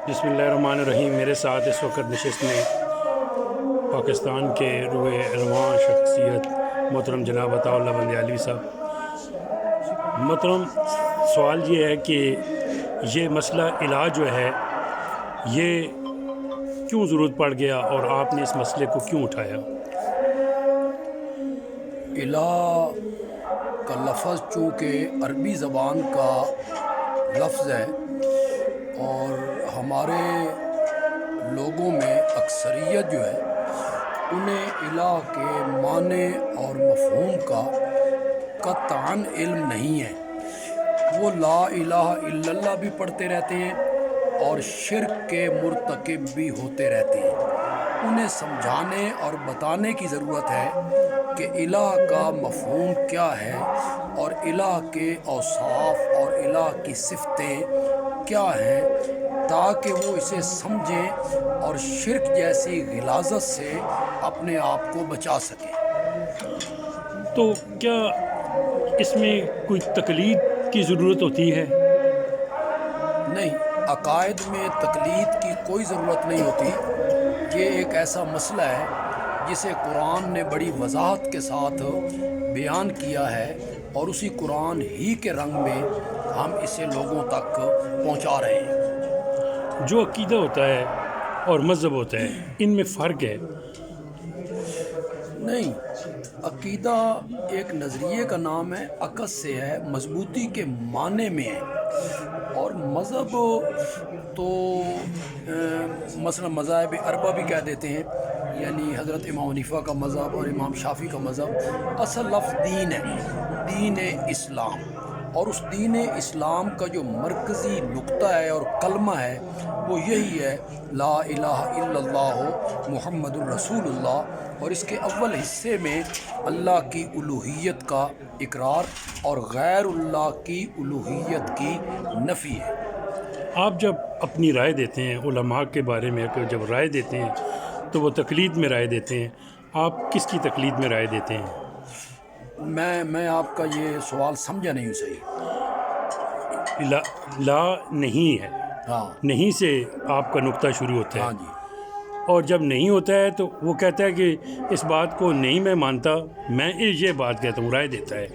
बिस्मिल्लाहिर्रहमानिर्रहीम। मेरे साथ इस वक्त नशिस्त में पाकिस्तान के रूए रवां शख्सियत मोहतरम जनाब अताउल्लाह बंदियालवी साहब। मोहतरम, सवाल ये है कि ये मसला इलाज जो है ये क्यों ज़रूरत पड़ गया और आपने इस मसले को क्यों उठाया? इला का लफ्ज़ चूँकि अरबी ज़बान का लफ्ज़ है और हमारे लोगों में अक्सरियत जो है उन्हें इला के माने और मफ़हूम का क़त्अन इल्म नहीं है। वो ला इलाहा इल्लल्लाह भी पढ़ते रहते हैं और शिर्क के मुर्तकिब भी होते रहते हैं। उन्हें समझाने और बताने की ज़रूरत है कि इलाह का मफ़हूम क्या है और इलाह के औसाफ और इलाह की सिफ़तें क्या हैं, ताकि वो इसे समझें और शिर्क जैसी गिलाज़त से अपने आप को बचा सकें। तो क्या इसमें कोई तकलीद की ज़रूरत होती है? नहीं, अकायद में तकलीद की कोई ज़रूरत नहीं होती। ये एक ऐसा मसला है जिसे कुरान ने बड़ी वजाहत के साथ बयान किया है और उसी कुरान ही के रंग में हम इसे लोगों तक पहुंचा रहे हैं। जो अकीदा होता है और मज़हब होता है, इनमें फ़र्क है? नहीं, अकीदा एक नज़रिए का नाम है, अकस से है, मजबूती के माने में है। और मज़हब तो मसलन मज़ाहिब अरबा भी कह देते हैं, यानी हज़रत इमाम हनीफ़ा का मज़हब और इमाम शाफ़ी का मज़हब। असल लफ्ज़ दीन है, दीन इस्लाम। और उस दीन इस्लाम का जो मरकज़ी नुक्ता है और कलमा है वो यही है, ला इलाहा इल्लल्लाह मुहम्मदुर रसूलुल्लाह। और इसके अव्वल हिस्से में अल्लाह की उलूहियत का इकरार और गैरुल्लाह की उलूहियत की नफ़ी है। आप जब अपनी राय देते हैं उलमा के बारे में, जब राय देते हैं तो वो तकलीद में राय देते हैं, आप किसकी तकलीद में राय देते हैं? मैं आपका ये सवाल समझा नहीं सही। ला नहीं है, हाँ नहीं से आपका नुक्ता शुरू होता है। हाँ जी। और जब नहीं होता है तो वो कहता है कि इस बात को नहीं मैं मानता, मैं ये बात कहता हूँ, राय देता है।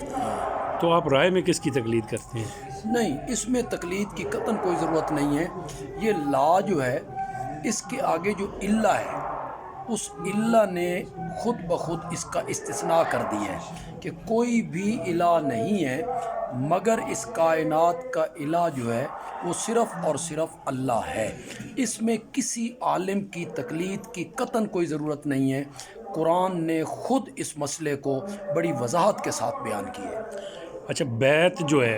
तो आप राय में किसकी तकलीद करते हैं? नहीं, इसमें तकलीद की कतन कोई ज़रूरत नहीं है। ये ला जो है, इसके आगे जो इल्ला है, उस इल्ला ने खुद ब खुद इसका इस्तिस्ना कर दिया है कि कोई भी इला नहीं है मगर इस कायनात का इला जो है वो सिर्फ़ और सिर्फ अल्लाह है। इसमें किसी आलिम की तकलीद की कतन कोई ज़रूरत नहीं है। कुरान ने खुद इस मसले को बड़ी वजाहत के साथ बयान किया है। अच्छा, बैत जो है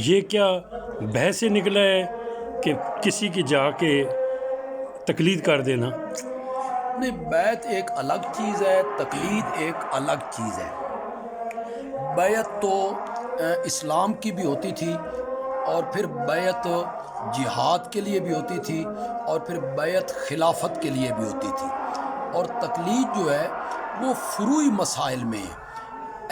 ये क्या बह से निकला है कि किसी की जाके तकलीद कर देना? नहीं, बैत एक अलग चीज़ है, तकलीद एक अलग चीज़ है। बैत तो इस्लाम की भी होती थी और फिर बैत जिहाद के लिए भी होती थी और फिर बैत खिलाफत के लिए भी होती थी। और तकलीद जो है वो फुरूई मसाइल में है,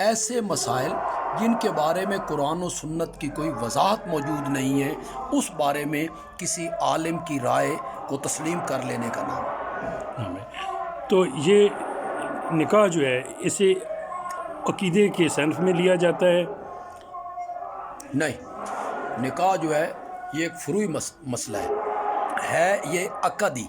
ऐसे मसाइल जिनके बारे में कुरान और सुन्नत की कोई वजाहत मौजूद नहीं है, उस बारे में किसी आलिम की राय को तस्लीम कर लेने का नाम। तो ये निकाह जो है इसे अकीदे के सनफ में लिया जाता है? नहीं, निकाह जो है ये एक फुरूई मसला है ये अकदी,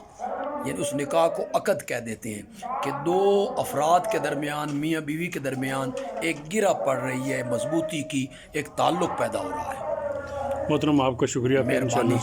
यानी उस निकाह को अकद कह देते हैं कि दो अफराद के दरमियान, मियाँ बीवी के दरमियान एक गिरा पड़ रही है, मजबूती की एक ताल्लुक़ पैदा हो रहा है। मोहतरम, आपका शुक्रिया। मेहरबानी।